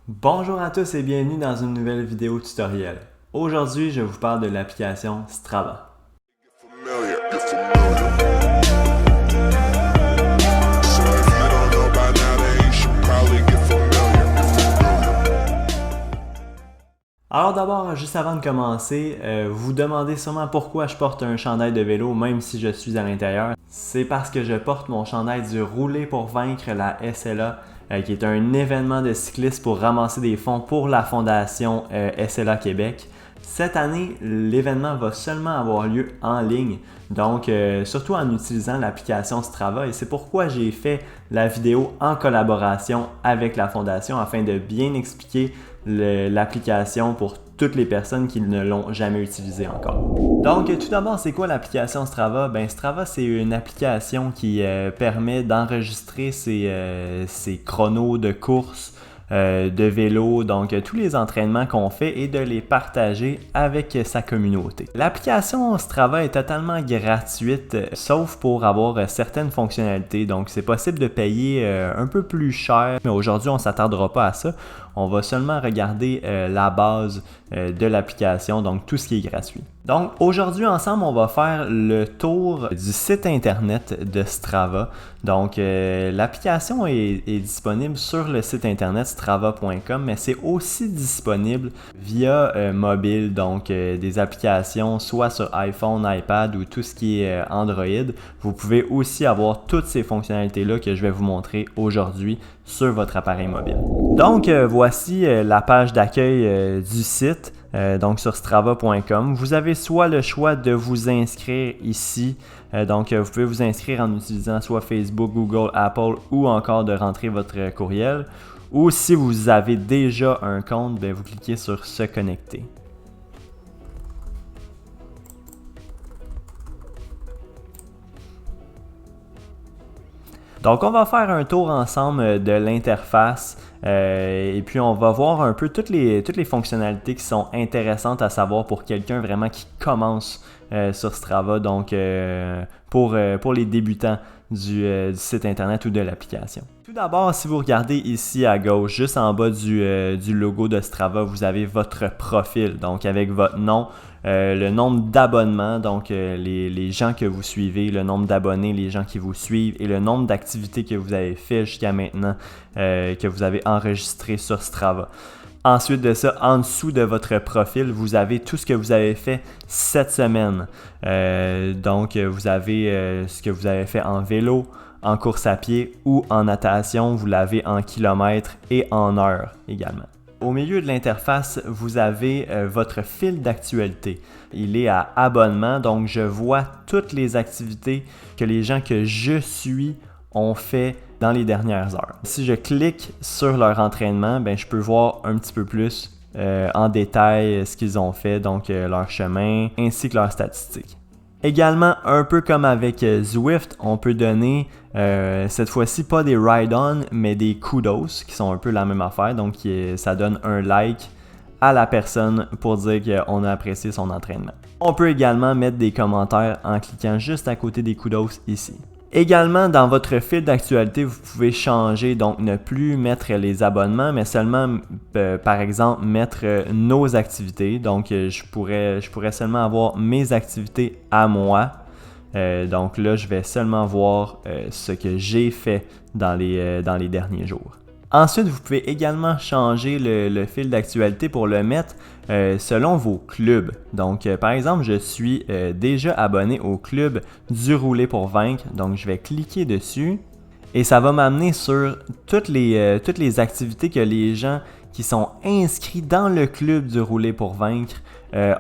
Bonjour à tous et bienvenue dans une nouvelle vidéo tutoriel. Aujourd'hui, je vous parle de l'application Strava. Alors d'abord, juste avant de commencer, vous vous demandez sûrement pourquoi je porte un chandail de vélo même si je suis à l'intérieur. C'est parce que je porte mon chandail du Rouler pour vaincre la SLA, qui est un événement de cyclistes pour ramasser des fonds pour la fondation SLA Québec. Cette année, l'événement va seulement avoir lieu en ligne, donc surtout en utilisant l'application Strava, et c'est pourquoi j'ai fait la vidéo en collaboration avec la fondation afin de bien expliquer l'application pour toutes les personnes qui ne l'ont jamais utilisée encore. Donc tout d'abord, c'est quoi l'application Strava? Strava, c'est une application qui permet d'enregistrer ses chronos de course, de vélo, donc tous les entraînements qu'on fait et de les partager avec sa communauté. L'application Strava est totalement gratuite, sauf pour avoir certaines fonctionnalités, donc c'est possible de payer un peu plus cher, mais aujourd'hui on ne s'attardera pas à ça. On va seulement regarder la base de l'application, donc tout ce qui est gratuit. Donc aujourd'hui ensemble, on va faire le tour du site internet de Strava. Donc l'application est disponible sur le site internet strava.com, mais c'est aussi disponible via mobile, donc des applications soit sur iPhone, iPad ou tout ce qui est Android. Vous pouvez aussi avoir toutes ces fonctionnalités-là que je vais vous montrer aujourd'hui sur votre appareil mobile. Donc voici la page d'accueil du site, donc sur strava.com. Vous avez soit le choix de vous inscrire ici, donc vous pouvez vous inscrire en utilisant soit Facebook, Google, Apple ou encore de rentrer votre courriel. Ou si vous avez déjà un compte, vous cliquez sur se connecter. Donc, on va faire un tour ensemble de l'interface et puis on va voir un peu toutes les fonctionnalités qui sont intéressantes à savoir pour quelqu'un vraiment qui commence sur Strava, donc pour les débutants du site internet ou de l'application. Tout d'abord, si vous regardez ici à gauche, juste en bas du logo de Strava, vous avez votre profil, donc avec votre nom, le nombre d'abonnements, donc les gens que vous suivez, le nombre d'abonnés, les gens qui vous suivent et le nombre d'activités que vous avez fait jusqu'à maintenant, que vous avez enregistré sur Strava. Ensuite de ça, en dessous de votre profil, vous avez tout ce que vous avez fait cette semaine. Donc, vous avez ce que vous avez fait en vélo, en course à pied ou en natation. Vous l'avez en kilomètres et en heures également. Au milieu de l'interface, vous avez votre fil d'actualité. Il est à abonnement, donc je vois toutes les activités que les gens que je suis ont fait dans les dernières heures. Si je clique sur leur entraînement, je peux voir un petit peu plus en détail ce qu'ils ont fait, donc leur chemin ainsi que leurs statistiques. Également, un peu comme avec Zwift, on peut donner cette fois-ci pas des ride-on, mais des kudos, qui sont un peu la même affaire. Donc, ça donne un like à la personne pour dire qu'on a apprécié son entraînement. On peut également mettre des commentaires en cliquant juste à côté des kudos ici. Également, dans votre fil d'actualité, vous pouvez changer, donc ne plus mettre les abonnements, mais seulement, par exemple, mettre nos activités. Donc, je pourrais seulement avoir mes activités à moi. Donc là, je vais seulement voir ce que j'ai fait dans les derniers jours. Ensuite, vous pouvez également changer le fil d'actualité pour le mettre selon vos clubs. Donc, par exemple, je suis déjà abonné au club du Rouler pour vaincre. Donc, je vais cliquer dessus et ça va m'amener sur toutes les activités que les gens qui sont inscrits dans le club du Rouler pour vaincre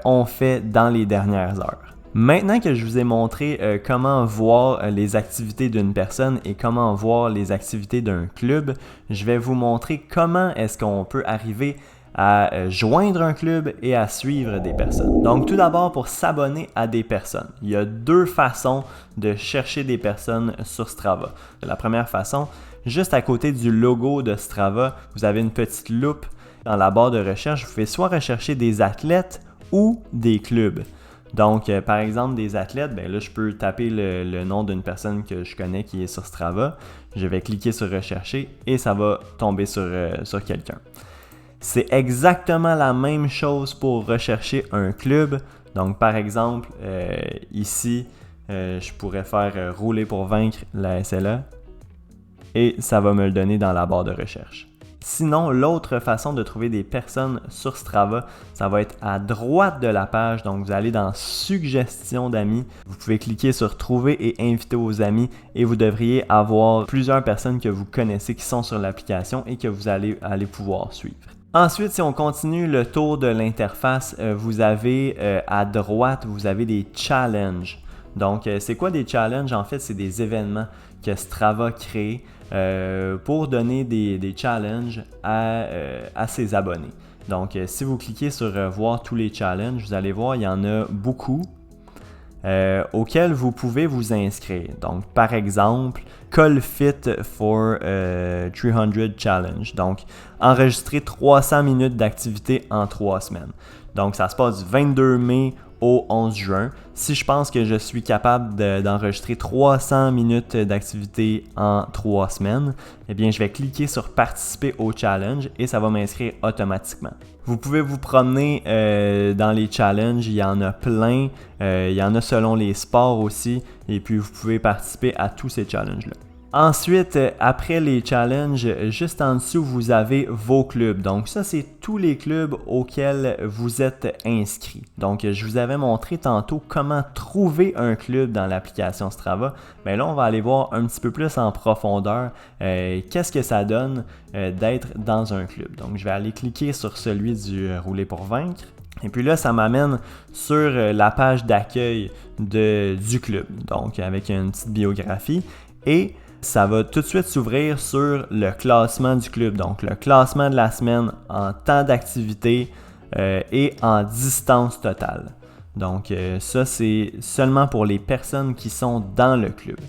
ont fait dans les dernières heures. Maintenant que je vous ai montré comment voir les activités d'une personne et comment voir les activités d'un club, je vais vous montrer comment est-ce qu'on peut arriver à joindre un club et à suivre des personnes. Donc tout d'abord, pour s'abonner à des personnes, il y a deux façons de chercher des personnes sur Strava. La première façon, juste à côté du logo de Strava, vous avez une petite loupe dans la barre de recherche. Vous pouvez soit rechercher des athlètes ou des clubs. Donc, par exemple, des athlètes, là, je peux taper le nom d'une personne que je connais qui est sur Strava. Je vais cliquer sur « Rechercher » et ça va tomber sur quelqu'un. C'est exactement la même chose pour rechercher un club. Donc par exemple, ici, je pourrais faire rouler pour vaincre la SLA et ça va me le donner dans la barre de recherche. Sinon, l'autre façon de trouver des personnes sur Strava, ça va être à droite de la page. Donc, vous allez dans Suggestions d'amis. Vous pouvez cliquer sur Trouver et inviter vos amis et vous devriez avoir plusieurs personnes que vous connaissez qui sont sur l'application et que vous allez pouvoir suivre. Ensuite, si on continue le tour de l'interface, vous avez à droite, vous avez des challenges. Donc, c'est quoi des challenges? En fait, c'est des événements que Strava crée pour donner des challenges à ses abonnés. Donc, si vous cliquez sur voir tous les challenges, vous allez voir, il y en a beaucoup auxquels vous pouvez vous inscrire. Donc, par exemple, Call Fit for 300 Challenge. Donc, enregistrer 300 minutes d'activité en 3 semaines. Donc, ça se passe du 22 mai au 11 juin. Si je pense que je suis capable d'enregistrer 300 minutes d'activité en 3 semaines, eh bien, je vais cliquer sur participer au challenge et ça va m'inscrire automatiquement. Vous pouvez vous promener dans les challenges, il y en a plein, il y en a selon les sports aussi, et puis vous pouvez participer à tous ces challenges-là. Ensuite, après les challenges, juste en dessous, vous avez vos clubs. Donc ça, c'est tous les clubs auxquels vous êtes inscrits. Donc, je vous avais montré tantôt comment trouver un club dans l'application Strava. Mais là, on va aller voir un petit peu plus en profondeur qu'est-ce que ça donne d'être dans un club. Donc, je vais aller cliquer sur celui du Rouler pour vaincre. Et puis là, ça m'amène sur la page d'accueil du club. Donc, avec une petite biographie. Et ça va tout de suite s'ouvrir sur le classement du club. Donc, le classement de la semaine en temps d'activité et en distance totale. Donc, ça, c'est seulement pour les personnes qui sont dans le club.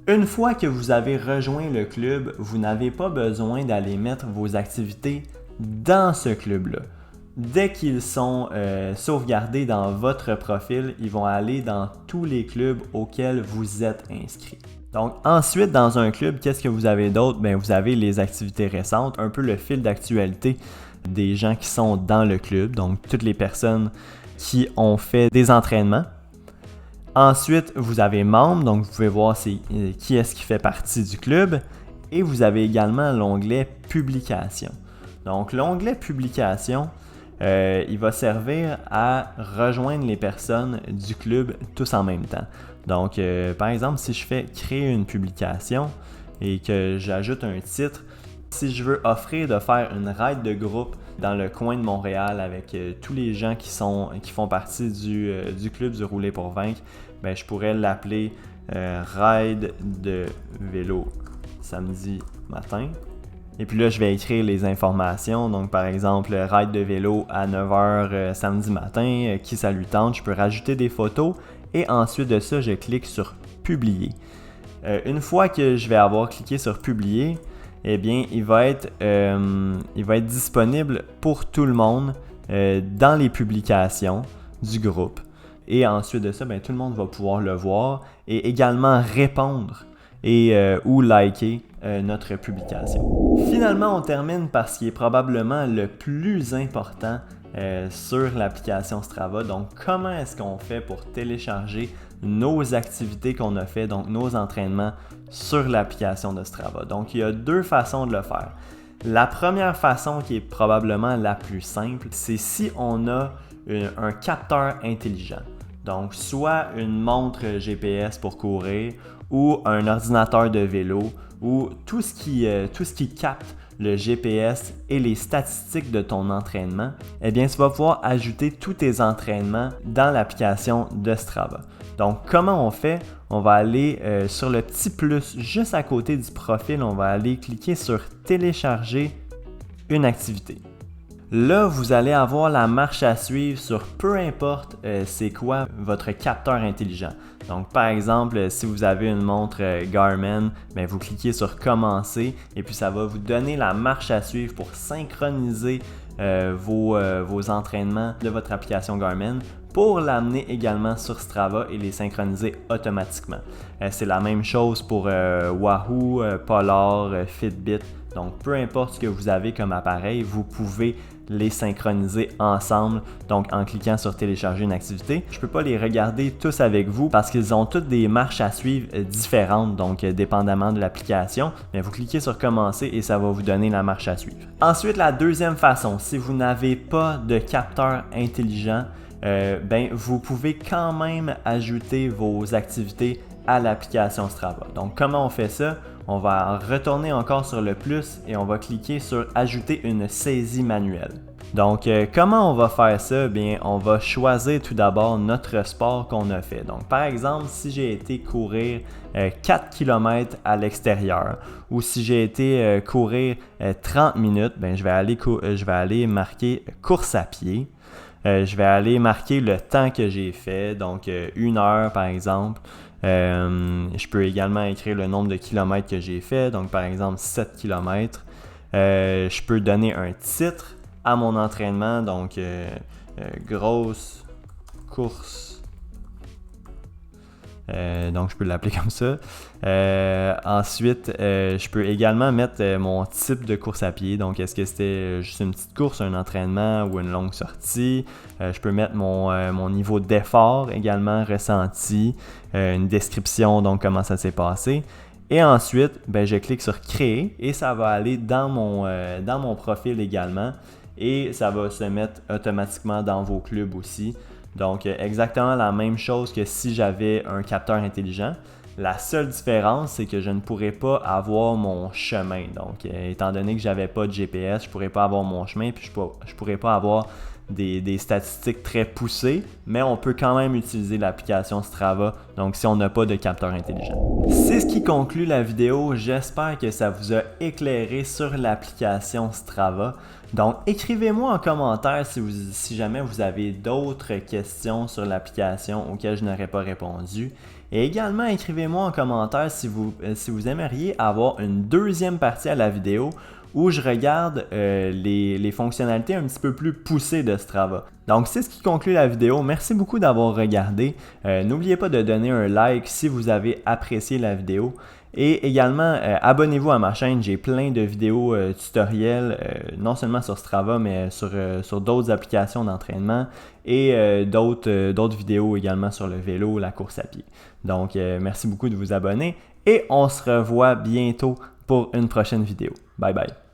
Une fois que vous avez rejoint le club, vous n'avez pas besoin d'aller mettre vos activités dans ce club-là. Dès qu'ils sont sauvegardés dans votre profil, ils vont aller dans tous les clubs auxquels vous êtes inscrit. Donc ensuite, dans un club, qu'est-ce que vous avez d'autre? Bien, vous avez les activités récentes, un peu le fil d'actualité des gens qui sont dans le club, donc toutes les personnes qui ont fait des entraînements. Ensuite, vous avez membres, donc vous pouvez voir qui est-ce qui fait partie du club. Et vous avez également l'onglet Publications. Donc l'onglet Publications, il va servir à rejoindre les personnes du club tous en même temps. Donc, par exemple, si je fais créer une publication et que j'ajoute un titre, si je veux offrir de faire une ride de groupe dans le coin de Montréal avec tous les gens qui font partie du club du Rouler pour vaincre, ben, je pourrais l'appeler ride de vélo samedi matin. Et puis là, je vais écrire les informations. Donc, par exemple, ride de vélo à 9h samedi matin, qui ça lui tente. Je peux rajouter des photos et ensuite de ça, je clique sur Publier. Une fois que je vais avoir cliqué sur Publier, eh bien, il va être disponible pour tout le monde dans les publications du groupe. Et ensuite de ça, bien, tout le monde va pouvoir le voir et également répondre ou liker notre publication. Finalement, on termine par ce qui est probablement le plus important sur l'application Strava. Donc, comment est-ce qu'on fait pour télécharger nos activités qu'on a fait, donc nos entraînements sur l'application de Strava? Donc, il y a 2 façons de le faire. La première façon, qui est probablement la plus simple, c'est si on a un capteur intelligent. Donc, soit une montre GPS pour courir ou un ordinateur de vélo ou tout ce qui capte le GPS et les statistiques de ton entraînement, eh bien, tu vas pouvoir ajouter tous tes entraînements dans l'application de Strava. Donc, comment on fait? On va aller sur le petit plus juste à côté du profil, on va aller cliquer sur « Télécharger une activité ». Là, vous allez avoir la marche à suivre sur peu importe c'est quoi votre capteur intelligent. Donc, par exemple, si vous avez une montre Garmin, bien, vous cliquez sur « Commencer » et puis ça va vous donner la marche à suivre pour synchroniser vos entraînements de votre application Garmin pour l'amener également sur Strava et les synchroniser automatiquement. C'est la même chose pour Wahoo, Polar, Fitbit. Donc, peu importe ce que vous avez comme appareil, vous pouvez les synchroniser ensemble, donc en cliquant sur télécharger une activité. Je ne peux pas les regarder tous avec vous parce qu'ils ont toutes des marches à suivre différentes, donc dépendamment de l'application, mais vous cliquez sur commencer et ça va vous donner la marche à suivre. Ensuite, la deuxième façon, si vous n'avez pas de capteur intelligent, vous pouvez quand même ajouter vos activités à l'application Strava. Donc, comment on fait ça? On va retourner encore sur le plus et on va cliquer sur ajouter une saisie manuelle. Donc, comment on va faire ça? Bien, on va choisir tout d'abord notre sport qu'on a fait. Donc, par exemple, si j'ai été courir 4 km à l'extérieur ou si j'ai été courir 30 minutes, je vais aller marquer course à pied. Je vais aller marquer le temps que j'ai fait, donc 1 heure par exemple. Je peux également écrire le nombre de kilomètres que j'ai fait, donc par exemple 7 km. Je peux donner un titre à mon entraînement, donc grosse course. Donc je peux l'appeler comme ça. Ensuite, je peux également mettre mon type de course à pied. Donc est-ce que c'était juste une petite course, un entraînement ou une longue sortie? Je peux mettre mon niveau d'effort également ressenti, une description, donc comment ça s'est passé. Et ensuite, je clique sur créer et ça va aller dans mon profil également et ça va se mettre automatiquement dans vos clubs aussi. Donc, exactement la même chose que si j'avais un capteur intelligent. La seule différence, c'est que je ne pourrais pas avoir mon chemin. Donc, étant donné que je n'avais pas de GPS, je ne pourrais pas avoir mon chemin, puis je ne pourrais pas avoir des statistiques très poussées, mais on peut quand même utiliser l'application Strava, donc si on n'a pas de capteur intelligent. C'est ce qui conclut la vidéo. J'espère que ça vous a éclairé sur l'application Strava. Donc, écrivez-moi en commentaire si jamais vous avez d'autres questions sur l'application auxquelles je n'aurais pas répondu. Et également, écrivez-moi en commentaire si vous aimeriez avoir une deuxième partie à la vidéo où je regarde les fonctionnalités un petit peu plus poussées de Strava. Donc, c'est ce qui conclut la vidéo. Merci beaucoup d'avoir regardé. N'oubliez pas de donner un like si vous avez apprécié la vidéo. Et également, abonnez-vous à ma chaîne. J'ai plein de vidéos tutoriels, non seulement sur Strava, mais sur d'autres applications d'entraînement et d'autres vidéos également sur le vélo, la course à pied. Donc, merci beaucoup de vous abonner et on se revoit bientôt pour une prochaine vidéo. Bye bye!